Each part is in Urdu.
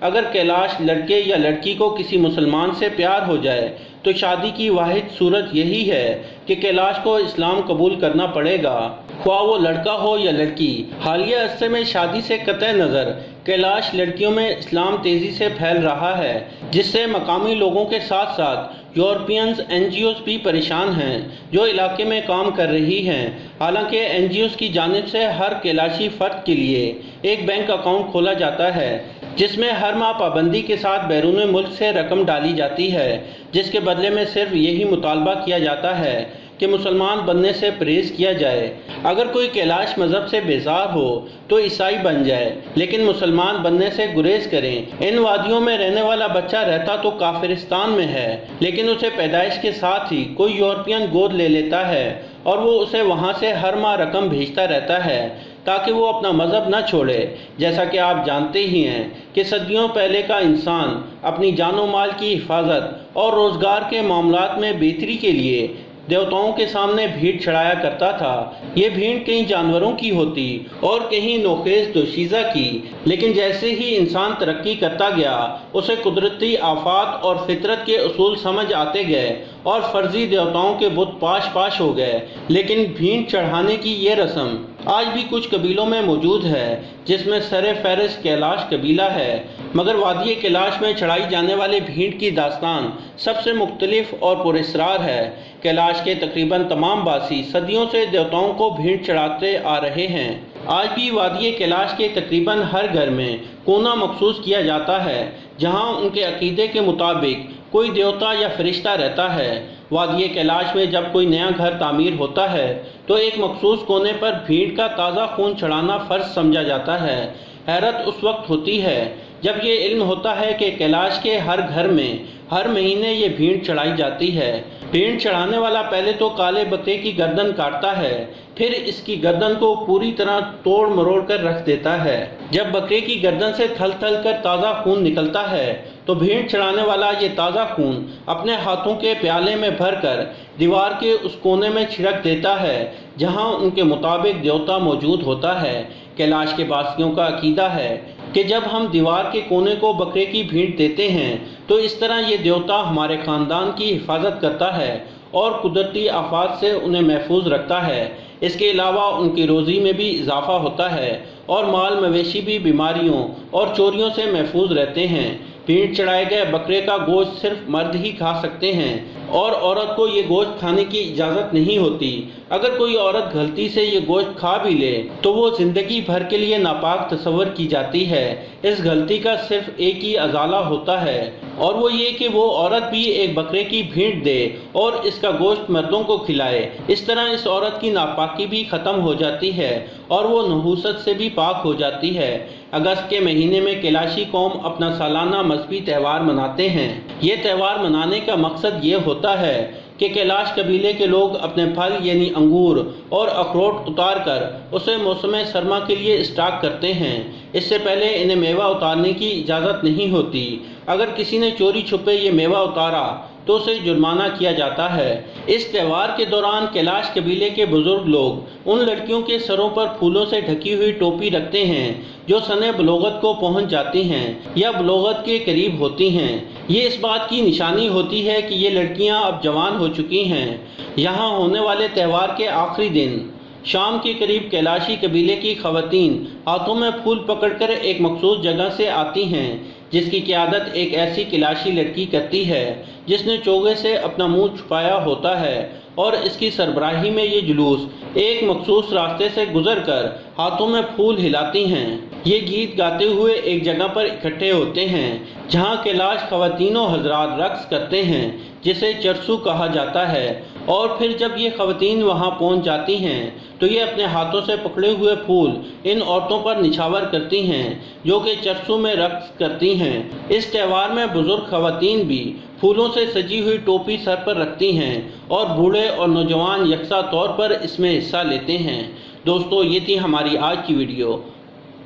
اگر کیلاش لڑکے یا لڑکی کو کسی مسلمان سے پیار ہو جائے تو شادی کی واحد صورت یہی ہے کہ کیلاش کو اسلام قبول کرنا پڑے گا، خواہ وہ لڑکا ہو یا لڑکی۔ حالیہ عرصے میں شادی سے قطع نظر کیلاش لڑکیوں میں اسلام تیزی سے پھیل رہا ہے، جس سے مقامی لوگوں کے ساتھ ساتھ یورپینز NGOز بھی پریشان ہیں جو علاقے میں کام کر رہی ہیں۔ حالانکہ NGOز کی جانب سے ہر کیلاشی فرد کے لیے ایک بینک اکاؤنٹ کھولا جاتا ہے جس میں ہر ماہ پابندی کے ساتھ بیرون ملک سے رقم ڈالی جاتی ہے، جس کے بدلے میں صرف یہی مطالبہ کیا جاتا ہے کہ مسلمان بننے سے پرہیز کیا جائے۔ اگر کوئی کیلاش مذہب سے بیزار ہو تو عیسائی بن جائے، لیکن مسلمان بننے سے گریز کریں۔ ان وادیوں میں رہنے والا بچہ رہتا تو کافرستان میں ہے، لیکن اسے پیدائش کے ساتھ ہی کوئی یورپین گود لے لیتا ہے اور وہ اسے وہاں سے ہر ماہ رقم بھیجتا رہتا ہے تاکہ وہ اپنا مذہب نہ چھوڑے۔ جیسا کہ آپ جانتے ہی ہیں کہ صدیوں پہلے کا انسان اپنی جان و مال کی حفاظت اور روزگار کے معاملات میں بہتری کے لیے دیوتاؤں کے سامنے بھیڑ چڑھایا کرتا تھا۔ یہ بھیڑ کہیں جانوروں کی ہوتی اور کہیں نوخیز دوشیزہ کی، لیکن جیسے ہی انسان ترقی کرتا گیا اسے قدرتی آفات اور فطرت کے اصول سمجھ آتے گئے اور فرضی دیوتاؤں کے بت پاش پاش ہو گئے۔ لیکن بھیڑ چڑھانے کی یہ رسم آج بھی کچھ قبیلوں میں موجود ہے، جس میں سر فہرست کیلاش قبیلہ ہے، مگر وادی کیلاش میں چڑھائی جانے والے بھیڑ کی داستان سب سے مختلف اور پراسرار ہے۔ کیلاش کے تقریباً تمام باسی صدیوں سے دیوتاؤں کو بھیڑ چڑھاتے آ رہے ہیں۔ آج بھی وادی کیلاش کے تقریباً ہر گھر میں کونا مخصوص کیا جاتا ہے جہاں ان کے عقیدے کے مطابق کوئی دیوتا یا فرشتہ رہتا ہے۔ وادی کیلاش میں جب کوئی نیا گھر تعمیر ہوتا ہے تو ایک مخصوص کونے پر بھیڑ کا تازہ خون چڑھانا فرض سمجھا جاتا ہے۔ حیرت اس وقت ہوتی ہے جب یہ علم ہوتا ہے کہ کیلاش کے ہر گھر میں ہر مہینے یہ بھیڑ چڑھائی جاتی ہے۔ بھیڑ چڑھانے والا پہلے تو کالے بکرے کی گردن کاٹتا ہے، پھر اس کی گردن کو پوری طرح توڑ مروڑ کر رکھ دیتا ہے۔ جب بکرے کی گردن سے تھل تھل کر تازہ خون نکلتا ہے تو بھیڑ چڑھانے والا یہ تازہ خون اپنے ہاتھوں کے پیالے میں بھر کر دیوار کے اس کونے میں چھڑک دیتا ہے جہاں ان کے مطابق دیوتا موجود ہوتا ہے۔ کیلاش کے باسیوں کا عقیدہ ہے کہ جب ہم دیوار کے کونے کو بکرے کی بھیڑ دیتے ہیں تو اس طرح یہ دیوتا ہمارے خاندان کی حفاظت کرتا ہے اور قدرتی آفات سے انہیں محفوظ رکھتا ہے۔ اس کے علاوہ ان کی روزی میں بھی اضافہ ہوتا ہے اور مال مویشی بھی بیماریوں اور چوریوں سے محفوظ رہتے ہیں۔ بھیڑ چڑھائے گئے بکرے کا گوشت صرف مرد ہی کھا سکتے ہیں اور عورت کو یہ گوشت کھانے کی اجازت نہیں ہوتی۔ اگر کوئی عورت غلطی سے یہ گوشت کھا بھی لے تو وہ زندگی بھر کے لیے ناپاک تصور کی جاتی ہے۔ اس غلطی کا صرف ایک ہی ازالہ ہوتا ہے اور وہ یہ کہ وہ عورت بھی ایک بکرے کی بھیڑ دے اور اس کا گوشت مردوں کو کھلائے۔ اس طرح اس عورت کی ناپاکی بھی ختم ہو جاتی ہے اور وہ نحوست سے بھی پاک ہو جاتی ہے۔ اگست کے مہینے میں کیلاشی قوم اپنا سالانہ مذہبی تہوار مناتے ہیں۔ یہ تہوار منانے کا مقصد یہ ہوتا ہے کہ کیلاش قبیلے کے لوگ اپنے پھل یعنی انگور اور اخروٹ اتار کر اسے موسم سرما کے لیے اسٹاک کرتے ہیں۔ اس سے پہلے انہیں میوہ اتارنے کی اجازت نہیں ہوتی۔ اگر کسی نے چوری چھپے یہ میوہ اتارا تو اسے جرمانہ کیا جاتا ہے۔ اس تہوار کے دوران کیلاش قبیلے کے بزرگ لوگ ان لڑکیوں کے سروں پر پھولوں سے ڈھکی ہوئی ٹوپی رکھتے ہیں جو سنِ بلوغت کو پہنچ جاتی ہیں یا بلوغت کے قریب ہوتی ہیں۔ یہ اس بات کی نشانی ہوتی ہے کہ یہ لڑکیاں اب جوان ہو چکی ہیں۔ یہاں ہونے والے تہوار کے آخری دن شام کے قریب کیلاشی قبیلے کی خواتین ہاتھوں میں پھول پکڑ کر ایک مخصوص جگہ سے آتی ہیں جس کی قیادت ایک ایسی کیلاشی لڑکی کرتی ہے جس نے چوغے سے اپنا منہ چھپایا ہوتا ہے، اور اس کی سربراہی میں یہ جلوس ایک مخصوص راستے سے گزر کر ہاتھوں میں پھول ہلاتی ہیں۔ یہ گیت گاتے ہوئے ایک جگہ پر اکٹھے ہوتے ہیں جہاں کیلاش خواتین و حضرات رقص کرتے ہیں جسے چرسو کہا جاتا ہے، اور پھر جب یہ خواتین وہاں پہنچ جاتی ہیں تو یہ اپنے ہاتھوں سے پکڑے ہوئے پھول ان عورتوں پر نچھاور کرتی ہیں جو کہ چرسو میں رقص کرتی ہیں۔ اس تہوار میں بزرگ خواتین بھی پھولوں سے سجی ہوئی ٹوپی سر پر رکھتی ہیں اور بوڑھے اور نوجوان یکساں طور پر اس میں حصہ لیتے ہیں۔ دوستو، یہ تھی ہماری آج کی ویڈیو۔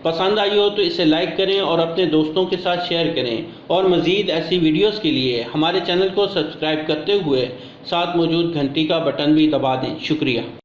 پسند آئی ہو تو اسے لائک کریں اور اپنے دوستوں کے ساتھ شیئر کریں، اور مزید ایسی ویڈیوز کے لیے ہمارے چینل کو سبسکرائب کرتے ہوئے ساتھ موجود گھنٹی کا بٹن بھی دبا دیں۔ شکریہ۔